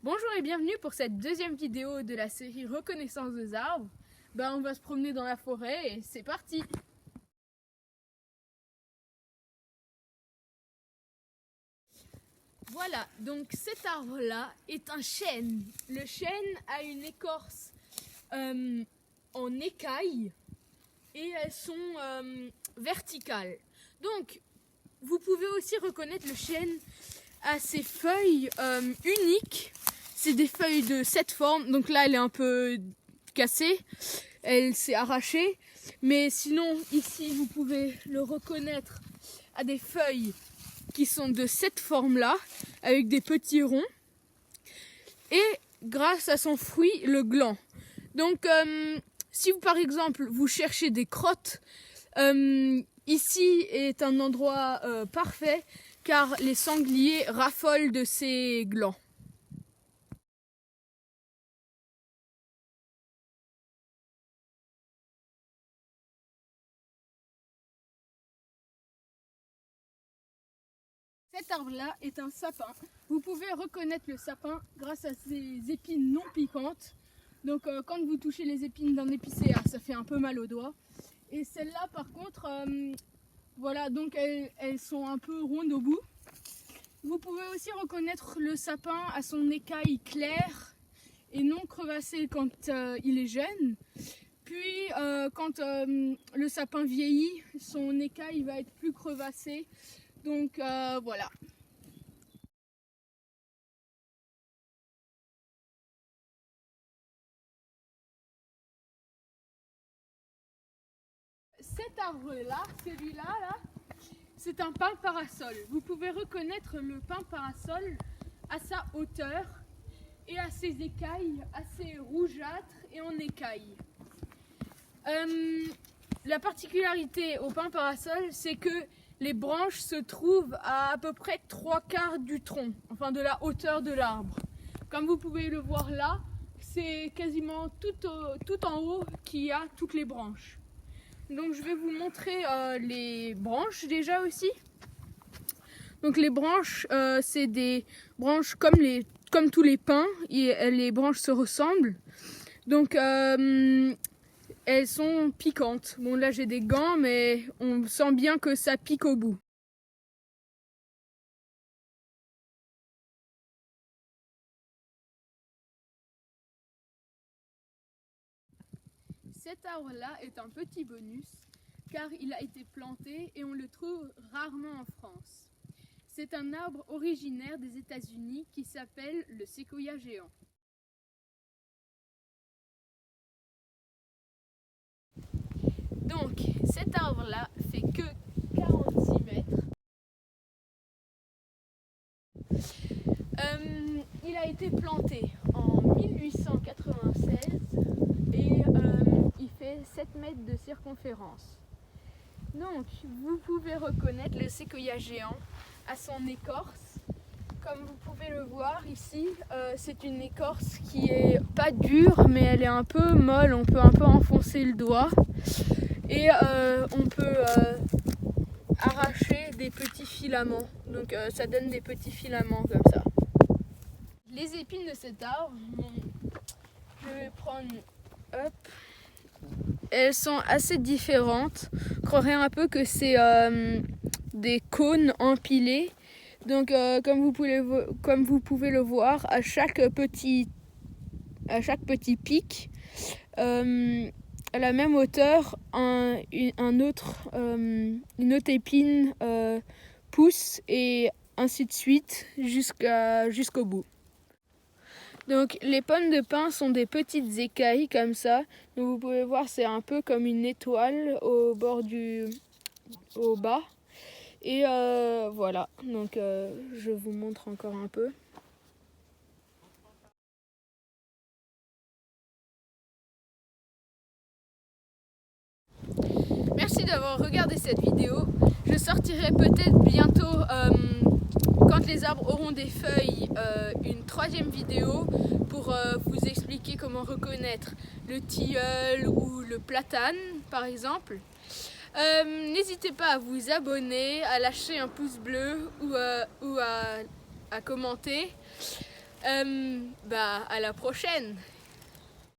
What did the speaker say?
Bonjour et bienvenue pour cette deuxième vidéo de la série Reconnaissance des arbres. On va se promener dans la forêt et c'est parti! Voilà, donc cet arbre-là est un chêne. Le chêne a une écorce en écailles et elles sont verticales. Donc, vous pouvez aussi reconnaître le chêne à ses feuilles uniques. C'est des feuilles de cette forme, donc là elle est un peu cassée, elle s'est arrachée, mais sinon ici vous pouvez le reconnaître à des feuilles qui sont de cette forme là, avec des petits ronds, et grâce à son fruit, le gland. Donc si vous par exemple vous cherchez des crottes, ici est un endroit parfait car les sangliers raffolent de ces glands. Cet arbre-là est un sapin. Vous pouvez reconnaître le sapin grâce à ses épines non piquantes. Donc quand vous touchez les épines d'un épicéa, ça fait un peu mal aux doigts. Et celles-là par contre, voilà, donc elles sont un peu rondes au bout. Vous pouvez aussi reconnaître le sapin à son écaille claire et non crevassée quand il est jeune. Puis quand le sapin vieillit, son écaille va être plus crevassée. Donc voilà. Cet arbre-là, celui-là, là, c'est un pin parasol. Vous pouvez reconnaître le pin parasol à sa hauteur et à ses écailles assez rougeâtres et en écailles. La particularité au pin parasol, c'est que les branches se trouvent à peu près 3/4 du tronc, enfin de la hauteur de l'arbre. Comme vous pouvez le voir là, c'est quasiment tout en haut qu'il y a toutes les branches. Donc je vais vous montrer les branches déjà aussi. Donc les branches, c'est des branches comme tous les pins, et les branches se ressemblent. Donc elles sont piquantes. Bon là j'ai des gants, mais on sent bien que ça pique au bout. Cet arbre-là est un petit bonus car il a été planté et on le trouve rarement en France. C'est un arbre originaire des États-Unis qui s'appelle le séquoia géant. Donc cet arbre-là fait que 46 mètres. Il a été planté en 1896 et il fait 7 mètres de circonférence. Donc vous pouvez reconnaître le séquoia géant à son écorce. Comme vous pouvez le voir ici, c'est une écorce qui est pas dure mais elle est un peu molle, on peut un peu enfoncer le doigt et on peut arracher des petits filaments. Donc ça donne des petits filaments comme ça. Les épines de cet arbre, je vais prendre, hop, elles sont assez différentes. On croirait un peu que c'est des cônes empilés. Donc comme vous pouvez le voir, à chaque petit pic, à la même hauteur, une autre épine pousse et ainsi de suite jusqu'au bout. Donc les pommes de pin sont des petites écailles comme ça. Donc vous pouvez voir, c'est un peu comme une étoile au bas. Et voilà, donc je vous montre encore un peu. Merci d'avoir regardé cette vidéo. Je sortirai peut-être bientôt, quand les arbres auront des feuilles, une troisième vidéo pour vous expliquer comment reconnaître le tilleul ou le platane par exemple. N'hésitez pas à vous abonner, à lâcher un pouce bleu ou à commenter. À la prochaine.